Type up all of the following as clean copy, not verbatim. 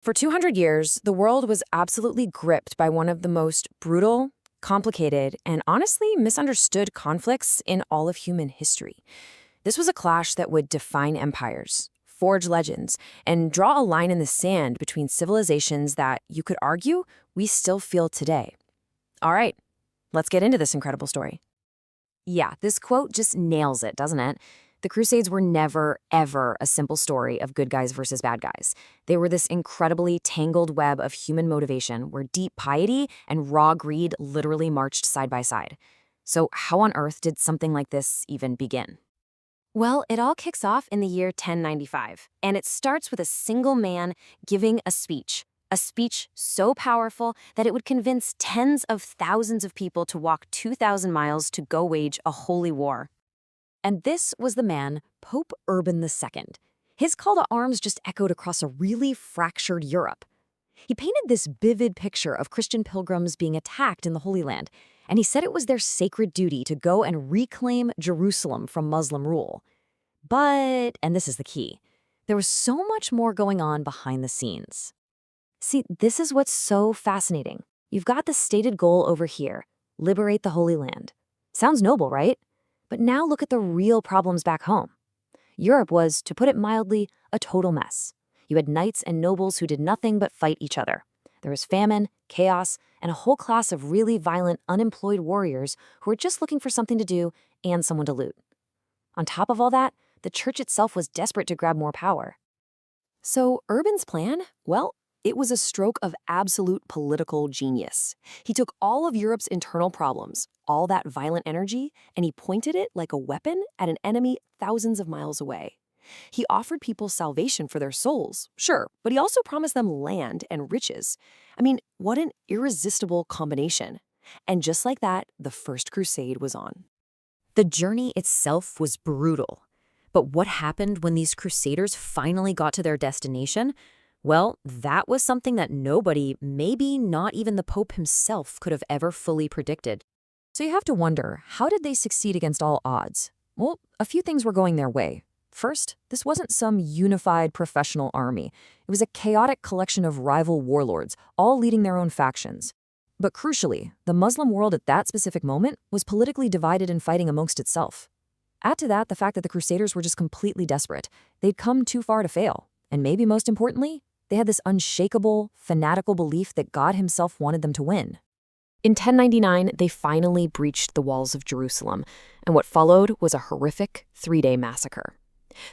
For 200 years, the world was absolutely gripped by one of the most brutal, complicated, and honestly misunderstood conflicts in all of human history. This was a clash that would define empires, forge legends, and draw a line in the sand between civilizations that, you could argue, we still feel today. All right, let's get into this incredible story. Yeah, this quote just nails it, doesn't it? The Crusades were never, ever a simple story of good guys versus bad guys. They were this incredibly tangled web of human motivation where deep piety and raw greed literally marched side by side. So how on earth did something like this even begin? Well, it all kicks off in the year 1095, and it starts with a single man giving a speech so powerful that it would convince tens of thousands of people to walk 2,000 miles to go wage a holy war. And this was the man, Pope Urban II. His call to arms just echoed across a really fractured Europe. He painted this vivid picture of Christian pilgrims being attacked in the Holy Land, and he said it was their sacred duty to go and reclaim Jerusalem from Muslim rule. But, and this is the key, there was so much more going on behind the scenes. See, this is what's so fascinating. You've got the stated goal over here, liberate the Holy Land. Sounds noble, right? But now look at the real problems back home. Europe was, to put it mildly, a total mess. You had knights and nobles who did nothing but fight each other. There was famine, chaos, and a whole class of really violent, unemployed warriors who were just looking for something to do and someone to loot. On top of all that, the church itself was desperate to grab more power. So Urban's plan? Well, it was a stroke of absolute political genius. He took all of Europe's internal problems, all that violent energy, and he pointed it like a weapon at an enemy thousands of miles away. He offered people salvation for their souls, sure, but he also promised them land and riches. I mean, what an irresistible combination. And just like that, the First Crusade was on. The journey itself was brutal. But what happened when these crusaders finally got to their destination? Well, that was something that nobody, maybe not even the Pope himself, could have ever fully predicted. So you have to wonder, how did they succeed against all odds? Well, a few things were going their way. First, this wasn't some unified professional army. It was a chaotic collection of rival warlords, all leading their own factions. But crucially, the Muslim world at that specific moment was politically divided and fighting amongst itself. Add to that the fact that the Crusaders were just completely desperate. They'd come too far to fail. And maybe most importantly, they had this unshakable, fanatical belief that God himself wanted them to win. In 1099, they finally breached the walls of Jerusalem, and what followed was a horrific 3-day massacre.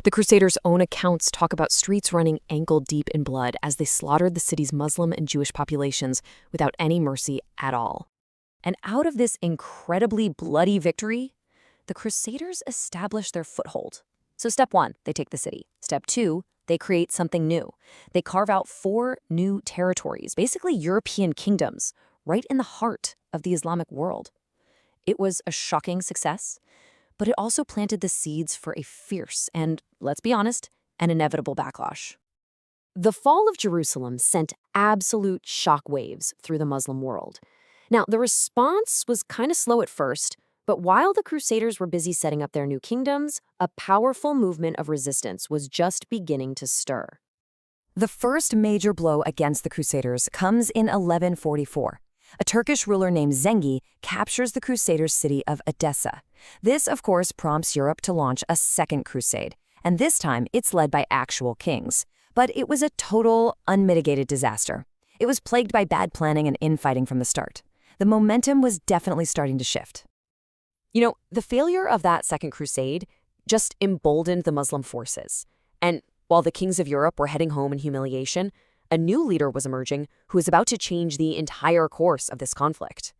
The Crusaders' own accounts talk about streets running ankle-deep in blood as they slaughtered the city's Muslim and Jewish populations without any mercy at all. And out of this incredibly bloody victory, the Crusaders established their foothold. So step 1, they take the city. Step 2, they create something new. They carve out 4 new territories, basically European kingdoms, right in the heart of the Islamic world. It was a shocking success, but it also planted the seeds for a fierce and, let's be honest, an inevitable backlash. The fall of Jerusalem sent absolute shockwaves through the Muslim world. Now, the response was kind of slow at first, but while the Crusaders were busy setting up their new kingdoms, a powerful movement of resistance was just beginning to stir. The first major blow against the Crusaders comes in 1144. A Turkish ruler named Zengi captures the Crusaders' city of Edessa. This, of course, prompts Europe to launch a second crusade, and this time it's led by actual kings. But it was a total, unmitigated disaster. It was plagued by bad planning and infighting from the start. The momentum was definitely starting to shift. You know, the failure of that Second Crusade just emboldened the Muslim forces. And while the kings of Europe were heading home in humiliation, a new leader was emerging who was about to change the entire course of this conflict.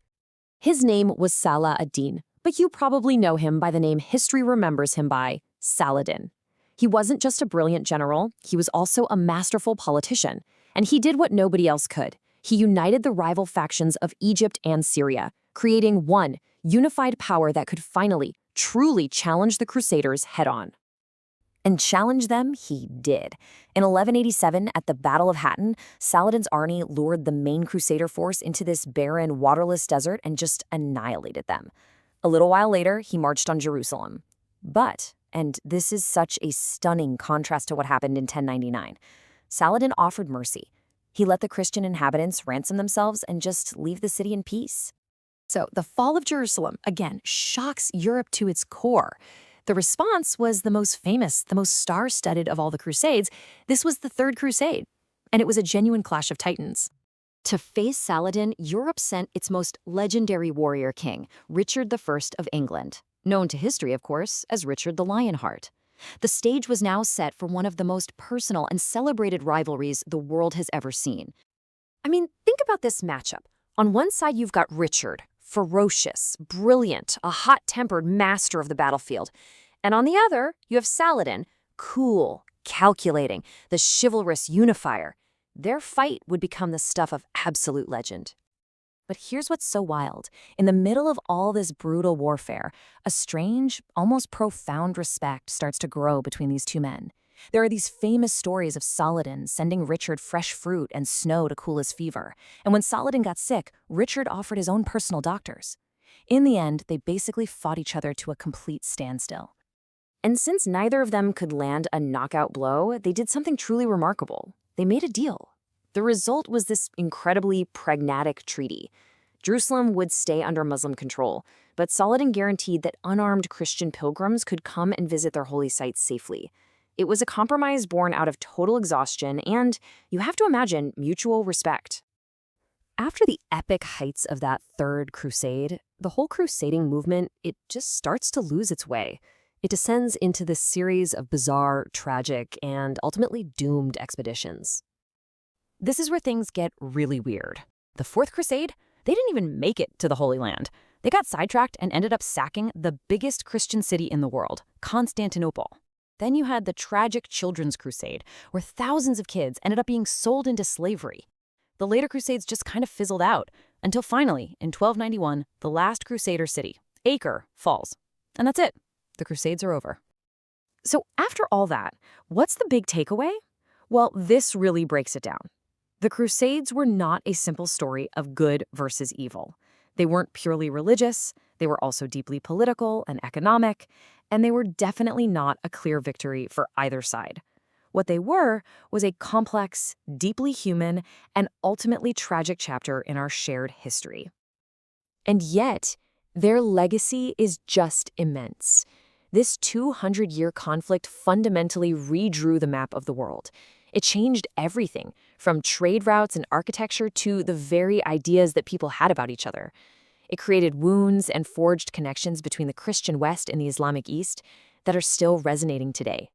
His name was Salah ad-Din, but you probably know him by the name history remembers him by, Saladin. He wasn't just a brilliant general, he was also a masterful politician, and he did what nobody else could. He united the rival factions of Egypt and Syria, creating one unified power that could finally, truly challenge the Crusaders head-on. And challenge them he did. In 1187, at the Battle of Hattin, Saladin's army lured the main Crusader force into this barren, waterless desert and just annihilated them. A little while later, he marched on Jerusalem. But, and this is such a stunning contrast to what happened in 1099, Saladin offered mercy. He let the Christian inhabitants ransom themselves and just leave the city in peace. So the fall of Jerusalem, again, shocks Europe to its core. The response was the most famous, the most star-studded of all the Crusades. This was the Third Crusade, and it was a genuine clash of titans. To face Saladin, Europe sent its most legendary warrior king, Richard I of England, known to history, of course, as Richard the Lionheart. The stage was now set for one of the most personal and celebrated rivalries the world has ever seen. I mean, think about this matchup. On one side, you've got Richard, ferocious, brilliant, a hot-tempered master of the battlefield. And on the other, you have Saladin, cool, calculating, the chivalrous unifier. Their fight would become the stuff of absolute legend. But here's what's so wild. In the middle of all this brutal warfare, a strange, almost profound respect starts to grow between these two men. There are these famous stories of Saladin sending Richard fresh fruit and snow to cool his fever. And when Saladin got sick, Richard offered his own personal doctors. In the end, they basically fought each other to a complete standstill. And since neither of them could land a knockout blow, they did something truly remarkable. They made a deal. The result was this incredibly pragmatic treaty. Jerusalem would stay under Muslim control, but Saladin guaranteed that unarmed Christian pilgrims could come and visit their holy sites safely. It was a compromise born out of total exhaustion and, you have to imagine, mutual respect. After the epic heights of that Third Crusade, the whole crusading movement, it just starts to lose its way. It descends into this series of bizarre, tragic, and ultimately doomed expeditions. This is where things get really weird. The Fourth Crusade, they didn't even make it to the Holy Land. They got sidetracked and ended up sacking the biggest Christian city in the world, Constantinople. Then you had the tragic Children's Crusade, where thousands of kids ended up being sold into slavery. The later Crusades just kind of fizzled out, until finally, in 1291, the last Crusader city, Acre, falls. And that's it. The Crusades are over. So after all that, what's the big takeaway? Well, this really breaks it down. The Crusades were not a simple story of good versus evil. They weren't purely religious, they were also deeply political and economic, and they were definitely not a clear victory for either side. What they were was a complex, deeply human, and ultimately tragic chapter in our shared history. And yet, their legacy is just immense. This 200-year conflict fundamentally redrew the map of the world. It changed everything, from trade routes and architecture to the very ideas that people had about each other. It created wounds and forged connections between the Christian West and the Islamic East that are still resonating today.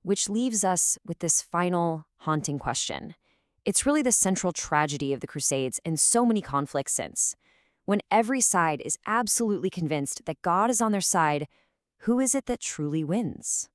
Which leaves us with this final, haunting question. It's really the central tragedy of the Crusades and so many conflicts since. When every side is absolutely convinced that God is on their side, who is it that truly wins?